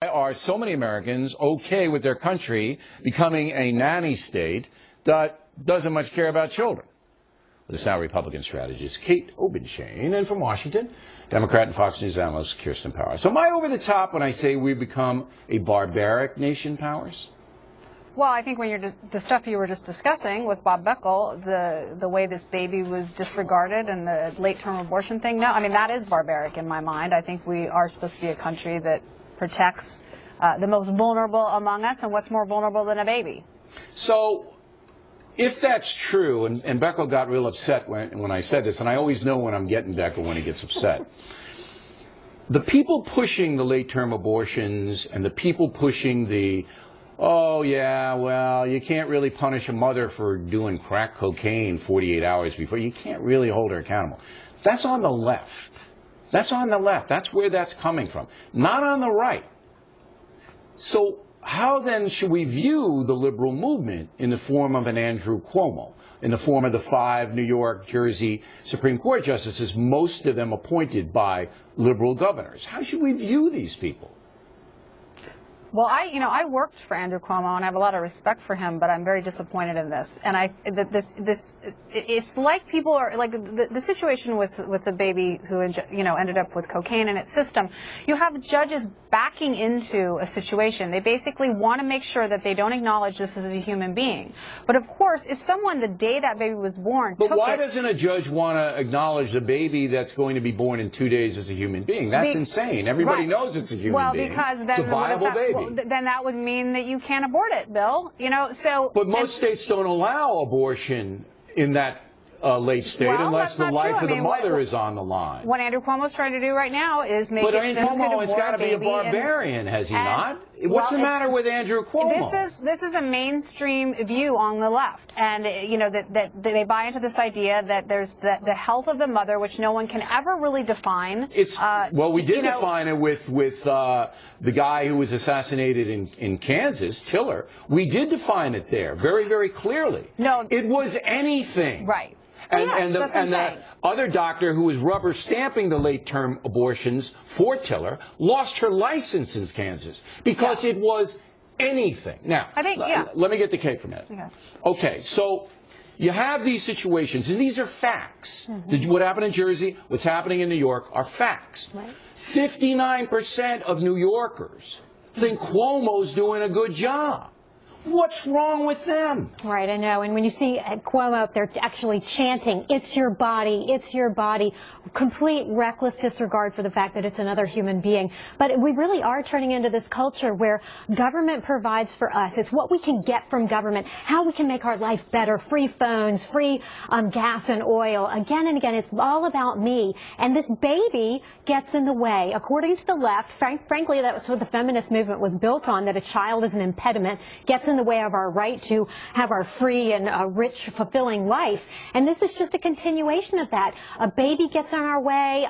Are so many Americans okay with their country becoming a nanny state that doesn't much care about children? This now Republican strategist Kate Obenshain, and from Washington, Democrat and Fox News analyst Kirsten Powers. So am I over the top when I say we become a barbaric nation, Powers? Well, I think when you're the stuff you were just discussing with Bob Beckel, the way this baby was disregarded and the late-term abortion thing, no, I mean, that is barbaric in my mind. I think we are supposed to be a country that protects the most vulnerable among us, and what's more vulnerable than a baby? So, if that's true, and Beckel got real upset when I said this, and I always know when I'm getting Beckel when he gets upset. The people pushing the late-term abortions and the people pushing the, oh, yeah, well, you can't really punish a mother for doing crack cocaine 48 hours before. You can't really hold her accountable. That's on the left. That's on the left. That's where that's coming from. Not on the right. So how then should we view the liberal movement in the form of an Andrew Cuomo, in the form of the 5 New York, Jersey Supreme Court justices, most of them appointed by liberal governors? How should we view these people? Well, I worked for Andrew Cuomo, and I have a lot of respect for him, but I'm very disappointed in this. And it's like people are, like the situation with the baby who, ended up with cocaine in its system. You have judges backing into a situation. They basically want to make sure that they don't acknowledge this as a human being. But of course, if someone, the day that baby was born, But why doesn't a judge want to acknowledge the baby that's going to be born in 2 days as a human being? That's insane. Everybody knows it's a human being. Because it's a viable baby. Well, then that would mean that you can't abort it, Bill. But most states don't allow abortion in that late state unless the life of the mother is on the line. What Andrew Cuomo's trying to do right now is make it Andrew Cuomo has got to be a barbarian, has he not? What's the matter with Andrew Cuomo? This is a mainstream view on the left, and that they buy into this idea that there's the health of the mother, which no one can ever really define. Well, we did define it with the guy who was assassinated in Kansas, Tiller. We did define it there very, very clearly. No, it was anything. Right. And the other doctor who was rubber stamping the late-term abortions for Tiller lost her license in Kansas because it was anything. Now, let me get the cake for a minute. Okay, so you have these situations, and these are facts. What happened in Jersey, what's happening in New York are facts. 59% of New Yorkers think Cuomo's doing a good job. What's wrong with them? Right, I know. And when you see Cuomo up there actually chanting, it's your body, complete reckless disregard for the fact that it's another human being. But we really are turning into this culture where government provides for us. It's what we can get from government, how we can make our life better, free phones, free gas and oil. Again and again, it's all about me. And this baby gets in the way. According to the left, frankly, that's what the feminist movement was built on, that a child is an impediment, gets in the way of our right to have our free and rich, fulfilling life. And this is just a continuation of that. A baby gets in our way,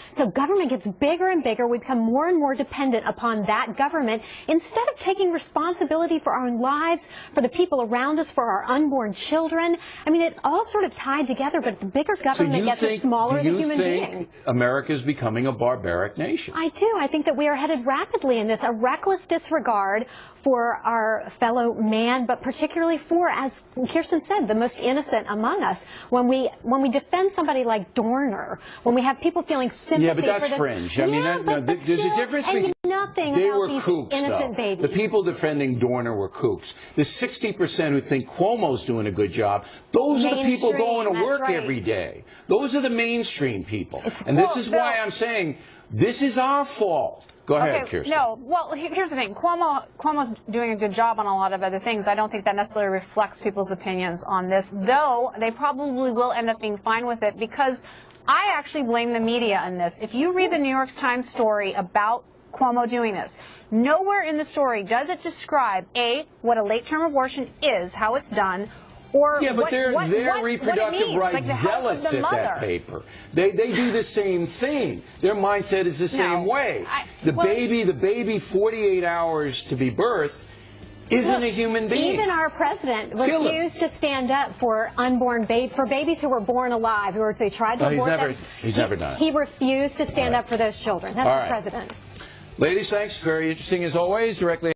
so government gets bigger and bigger. We become more and more dependent upon that government instead of taking responsibility for our own lives, for the people around us, for our unborn children. I mean, it's all sort of tied together, but the bigger government gets the smaller the human being. Do you think America is becoming a barbaric nation? I do. I think that we are headed rapidly in this, a reckless disregard for our fellow man, but particularly for, as Kirsten said, the most innocent among us. When we defend somebody like Dorner, when we have people feeling sympathy for this. Yeah, but that's fringe. I mean, there's a difference between... They were kooks, innocent babies. The people defending Dorner were kooks. The 60% who think Cuomo's doing a good job, those are the people going to work every day. Those are the mainstream people. And this is why I'm saying this is our fault. Go ahead, Kirsten. No, well, here's the thing. Cuomo's doing a good job on a lot of other things. I don't think that necessarily reflects people's opinions on this, though they probably will end up being fine with it, because I actually blame the media on this. If you read the New York Times story about Cuomo doing this, nowhere in the story does it describe, A, what a late-term abortion is, how it's done, or but they're reproductive rights zealots at that paper. They do the same thing. Their mindset is the same way. The baby 48 hours to be birthed isn't a human being. Even our president refused to stand up for unborn babies who were born alive, they tried to abort them. He's never done it. He refused to stand up for those children. That's the president. Ladies, thanks. Very interesting as always. Directly